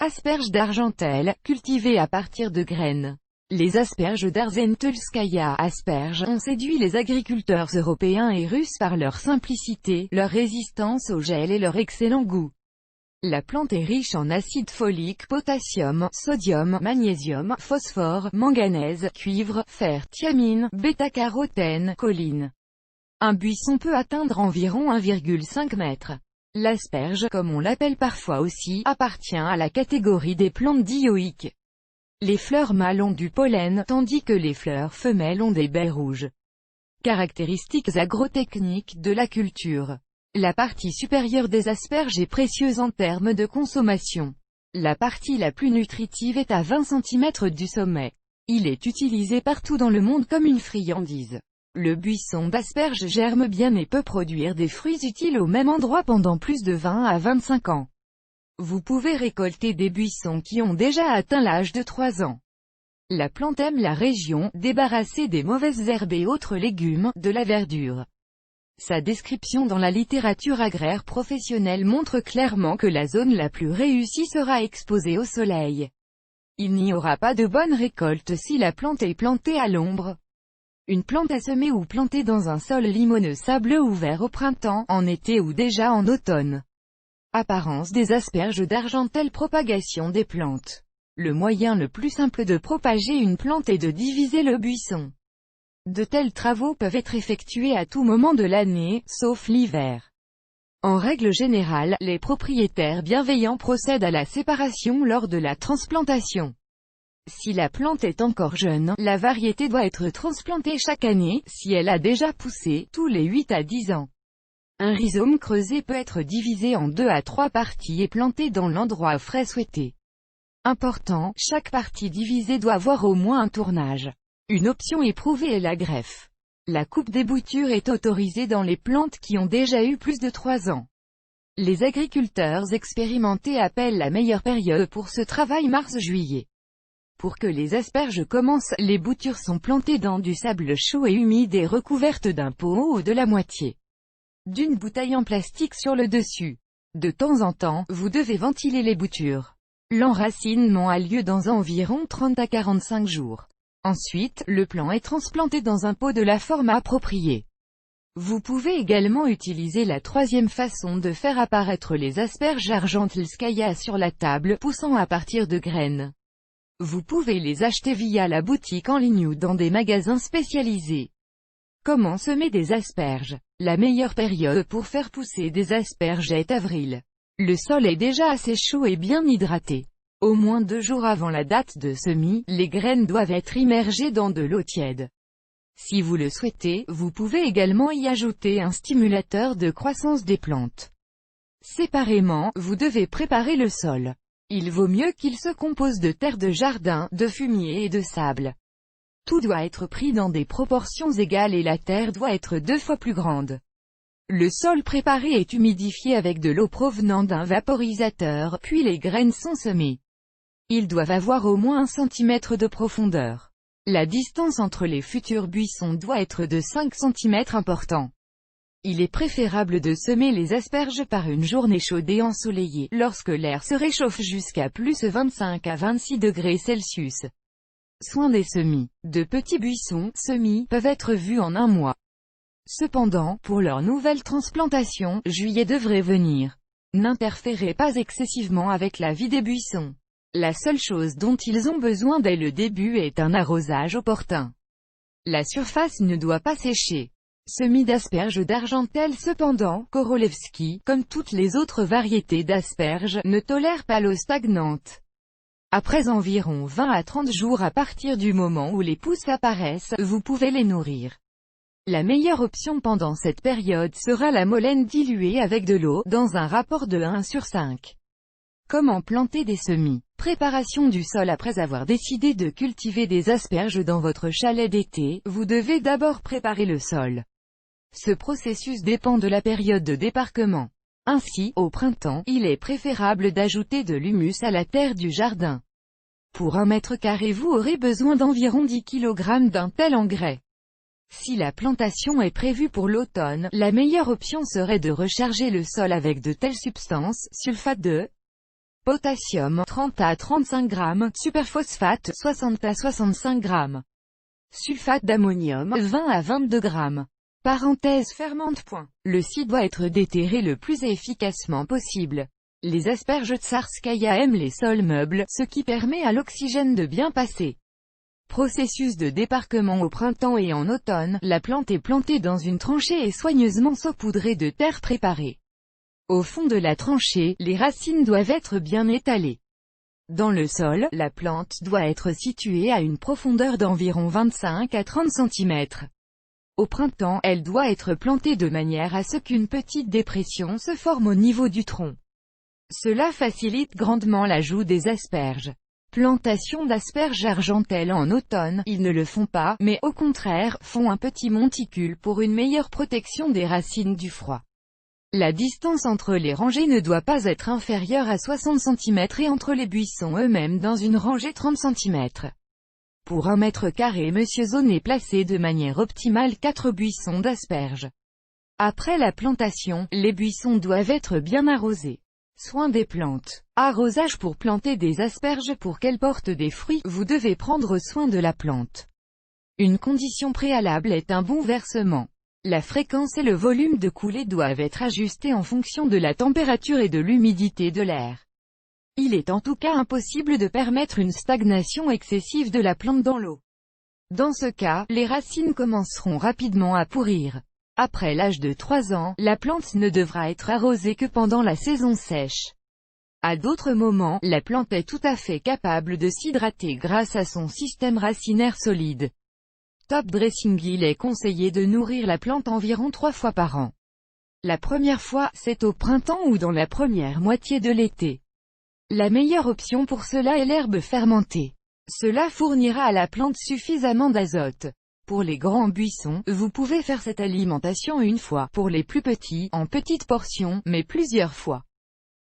Asperges d'Argentelle, cultivées à partir de graines. Les asperges d'Arzentelskaya asperges ont séduit les agriculteurs européens et russes par leur simplicité, leur résistance au gel et leur excellent goût. La plante est riche en acide folique, potassium, sodium, magnésium, phosphore, manganèse, cuivre, fer, thiamine, bêta-carotène, choline. Un buisson peut atteindre environ 1,5 m. L'asperge, comme on l'appelle parfois aussi, appartient à la catégorie des plantes dioïques. Les fleurs mâles ont du pollen, tandis que les fleurs femelles ont des baies rouges. Caractéristiques agrotechniques de la culture. La partie supérieure des asperges est précieuse en termes de consommation. La partie la plus nutritive est à 20 cm du sommet. Il est utilisé partout dans le monde comme une friandise. Le buisson d'asperges germe bien et peut produire des fruits utiles au même endroit pendant plus de 20 à 25 ans. Vous pouvez récolter des buissons qui ont déjà atteint l'âge de 3 ans. La plante aime la région, débarrassée des mauvaises herbes et autres légumes, de la verdure. Sa description dans la littérature agraire professionnelle montre clairement que la zone la plus réussie sera exposée au soleil. Il n'y aura pas de bonne récolte si la plante est plantée à l'ombre. Une plante à semer ou plantée dans un sol limoneux sableux ouvert au printemps, en été ou déjà en automne. Apparence des asperges d'Argentelle. Propagation des plantes. Le moyen le plus simple de propager une plante est de diviser le buisson. De tels travaux peuvent être effectués à tout moment de l'année, sauf l'hiver. En règle générale, les propriétaires bienveillants procèdent à la séparation lors de la transplantation. Si la plante est encore jeune, la variété doit être transplantée chaque année, si elle a déjà poussé, tous les 8 à 10 ans. Un rhizome creusé peut être divisé en 2 à 3 parties et planté dans l'endroit frais souhaité. Important, chaque partie divisée doit avoir au moins un tournage. Une option éprouvée est la greffe. La coupe des boutures est autorisée dans les plantes qui ont déjà eu plus de 3 ans. Les agriculteurs expérimentés appellent la meilleure période pour ce travail mars-juillet. Pour que les asperges commencent, les boutures sont plantées dans du sable chaud et humide et recouvertes d'un pot ou de la moitié d'une bouteille en plastique sur le dessus. De temps en temps, vous devez ventiler les boutures. L'enracinement a lieu dans environ 30 à 45 jours. Ensuite, le plant est transplanté dans un pot de la forme appropriée. Vous pouvez également utiliser la troisième façon de faire apparaître les asperges Arzentelskaya sur la table, poussant à partir de graines. Vous pouvez les acheter via la boutique en ligne ou dans des magasins spécialisés. Comment semer des asperges? La meilleure période pour faire pousser des asperges est avril. Le sol est déjà assez chaud et bien hydraté. Au moins 2 jours avant la date de semis, les graines doivent être immergées dans de l'eau tiède. Si vous le souhaitez, vous pouvez également y ajouter un stimulateur de croissance des plantes. Séparément, vous devez préparer le sol. Il vaut mieux qu'il se compose de terre de jardin, de fumier et de sable. Tout doit être pris dans des proportions égales et la terre doit être 2 fois plus grande. Le sol préparé est humidifié avec de l'eau provenant d'un vaporisateur, puis les graines sont semées. Ils doivent avoir au moins 1 cm de profondeur. La distance entre les futurs buissons doit être de 5 cm important. Il est préférable de semer les asperges par une journée chaude et ensoleillée, lorsque l'air se réchauffe jusqu'à plus 25 à 26 degrés Celsius. Soin des semis. De petits buissons, semis, peuvent être vus en 1 mois. Cependant, pour leur nouvelle transplantation, juillet devrait venir. N'interférez pas excessivement avec la vie des buissons. La seule chose dont ils ont besoin dès le début est un arrosage opportun. La surface ne doit pas sécher. Semis d'asperges d'Argentelle. Cependant, Korolevski, comme toutes les autres variétés d'asperges, ne tolère pas l'eau stagnante. Après environ 20 à 30 jours à partir du moment où les pousses apparaissent, vous pouvez les nourrir. La meilleure option pendant cette période sera la mollène diluée avec de l'eau, dans un rapport de 1/5. Comment planter des semis? Préparation du sol. Après avoir décidé de cultiver des asperges dans votre chalet d'été, vous devez d'abord préparer le sol. Ce processus dépend de la période de déparquement. Ainsi, au printemps, il est préférable d'ajouter de l'humus à la terre du jardin. Pour 1 mètre carré, vous aurez besoin d'environ 10 kg d'un tel engrais. Si la plantation est prévue pour l'automne, la meilleure option serait de recharger le sol avec de telles substances, sulfate de Potassium, 30 à 35 grammes. Superphosphate, 60 à 65 grammes. Sulfate d'ammonium, 20 à 22 grammes. Parenthèse fermante. Le site doit être déterré le plus efficacement possible. Les asperges Tsarskaya aiment les sols meubles, ce qui permet à l'oxygène de bien passer. Processus de déparquement au printemps et en automne, la plante est plantée dans une tranchée et soigneusement saupoudrée de terre préparée. Au fond de la tranchée, les racines doivent être bien étalées. Dans le sol, la plante doit être située à une profondeur d'environ 25 à 30 cm. Au printemps, elle doit être plantée de manière à ce qu'une petite dépression se forme au niveau du tronc. Cela facilite grandement l'ajout des asperges. Plantation d'asperges argentelles en automne, ils ne le font pas, mais au contraire, font un petit monticule pour une meilleure protection des racines du froid. La distance entre les rangées ne doit pas être inférieure à 60 cm et entre les buissons eux-mêmes dans une rangée 30 cm. Pour 1 mètre carré, Monsieur Zone placé de manière optimale 4 buissons d'asperges. Après la plantation, les buissons doivent être bien arrosés. Soin des plantes. Arrosage pour planter des asperges. Pour qu'elles portent des fruits, vous devez prendre soin de la plante. Une condition préalable est un bon versement. La fréquence et le volume de coulée doivent être ajustés en fonction de la température et de l'humidité de l'air. Il est en tout cas impossible de permettre une stagnation excessive de la plante dans l'eau. Dans ce cas, les racines commenceront rapidement à pourrir. Après l'âge de 3 ans, la plante ne devra être arrosée que pendant la saison sèche. À d'autres moments, la plante est tout à fait capable de s'hydrater grâce à son système racinaire solide. Top dressing. Il est conseillé de nourrir la plante environ 3 fois par an. La première fois, c'est au printemps ou dans la première moitié de l'été. La meilleure option pour cela est l'herbe fermentée. Cela fournira à la plante suffisamment d'azote. Pour les grands buissons, vous pouvez faire cette alimentation une fois, pour les plus petits, en petites portions, mais plusieurs fois.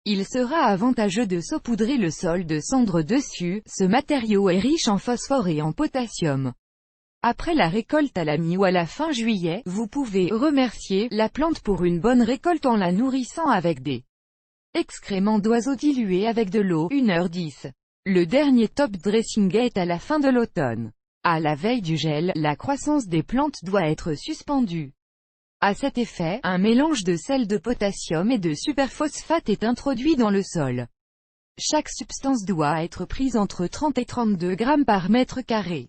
Il sera avantageux de saupoudrer le sol de cendre dessus, ce matériau est riche en phosphore et en potassium. Après la récolte à la mi ou à la fin juillet, vous pouvez remercier la plante pour une bonne récolte en la nourrissant avec des excréments d'oiseaux dilués avec de l'eau, 1h10. Le dernier top dressing est à la fin de l'automne. À la veille du gel, la croissance des plantes doit être suspendue. À cet effet, un mélange de sel de potassium et de superphosphate est introduit dans le sol. Chaque substance doit être prise entre 30 et 32 grammes par mètre carré.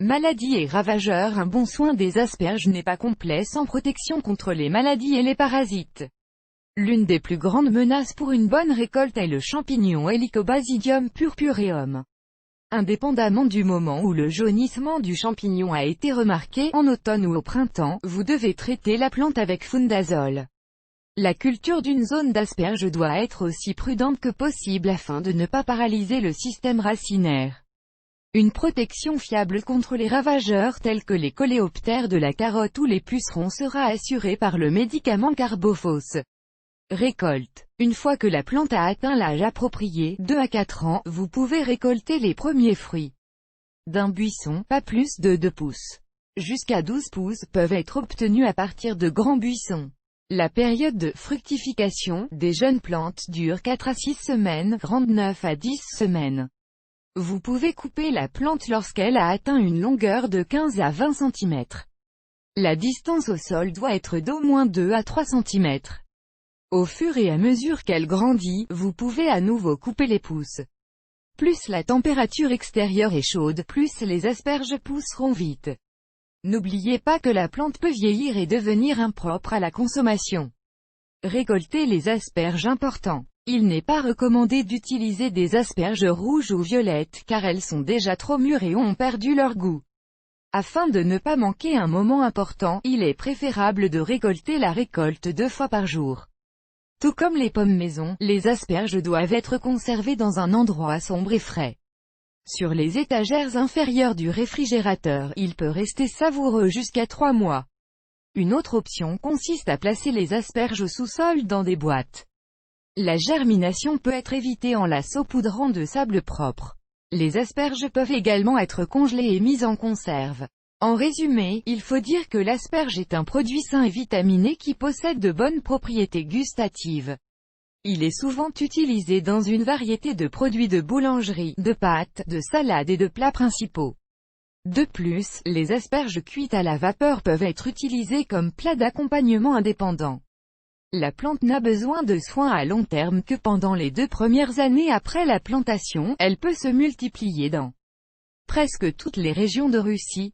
Maladies et ravageurs. Un bon soin des asperges n'est pas complet sans protection contre les maladies et les parasites. L'une des plus grandes menaces pour une bonne récolte est le champignon Helicobasidium purpureum. Indépendamment du moment où le jaunissement du champignon a été remarqué, en automne ou au printemps, vous devez traiter la plante avec Fundazole. La culture d'une zone d'asperges doit être aussi prudente que possible afin de ne pas paralyser le système racinaire. Une protection fiable contre les ravageurs tels que les coléoptères de la carotte ou les pucerons sera assurée par le médicament Carbophos. Récolte. Une fois que la plante a atteint l'âge approprié, 2 à 4 ans, vous pouvez récolter les premiers fruits. D'un buisson, pas plus de 2 pouces. Jusqu'à 12 pouces peuvent être obtenus à partir de grands buissons. La période de fructification des jeunes plantes dure 4 à 6 semaines, grande 9 à 10 semaines. Vous pouvez couper la plante lorsqu'elle a atteint une longueur de 15 à 20 cm. La distance au sol doit être d'au moins 2 à 3 cm. Au fur et à mesure qu'elle grandit, vous pouvez à nouveau couper les pousses. Plus la température extérieure est chaude, plus les asperges pousseront vite. N'oubliez pas que la plante peut vieillir et devenir impropre à la consommation. Récolter les asperges. Important. Il n'est pas recommandé d'utiliser des asperges rouges ou violettes car elles sont déjà trop mûres et ont perdu leur goût. Afin de ne pas manquer un moment important, il est préférable de récolter la récolte 2 fois par jour. Tout comme les pommes maison, les asperges doivent être conservées dans un endroit sombre et frais. Sur les étagères inférieures du réfrigérateur, il peut rester savoureux jusqu'à 3 mois. Une autre option consiste à placer les asperges au sous-sol dans des boîtes. La germination peut être évitée en la saupoudrant de sable propre. Les asperges peuvent également être congelées et mises en conserve. En résumé, il faut dire que l'asperge est un produit sain et vitaminé qui possède de bonnes propriétés gustatives. Il est souvent utilisé dans une variété de produits de boulangerie, de pâtes, de salades et de plats principaux. De plus, les asperges cuites à la vapeur peuvent être utilisées comme plat d'accompagnement indépendant. La plante n'a besoin de soins à long terme que pendant les 2 premières années après la plantation. Elle peut se multiplier dans presque toutes les régions de Russie.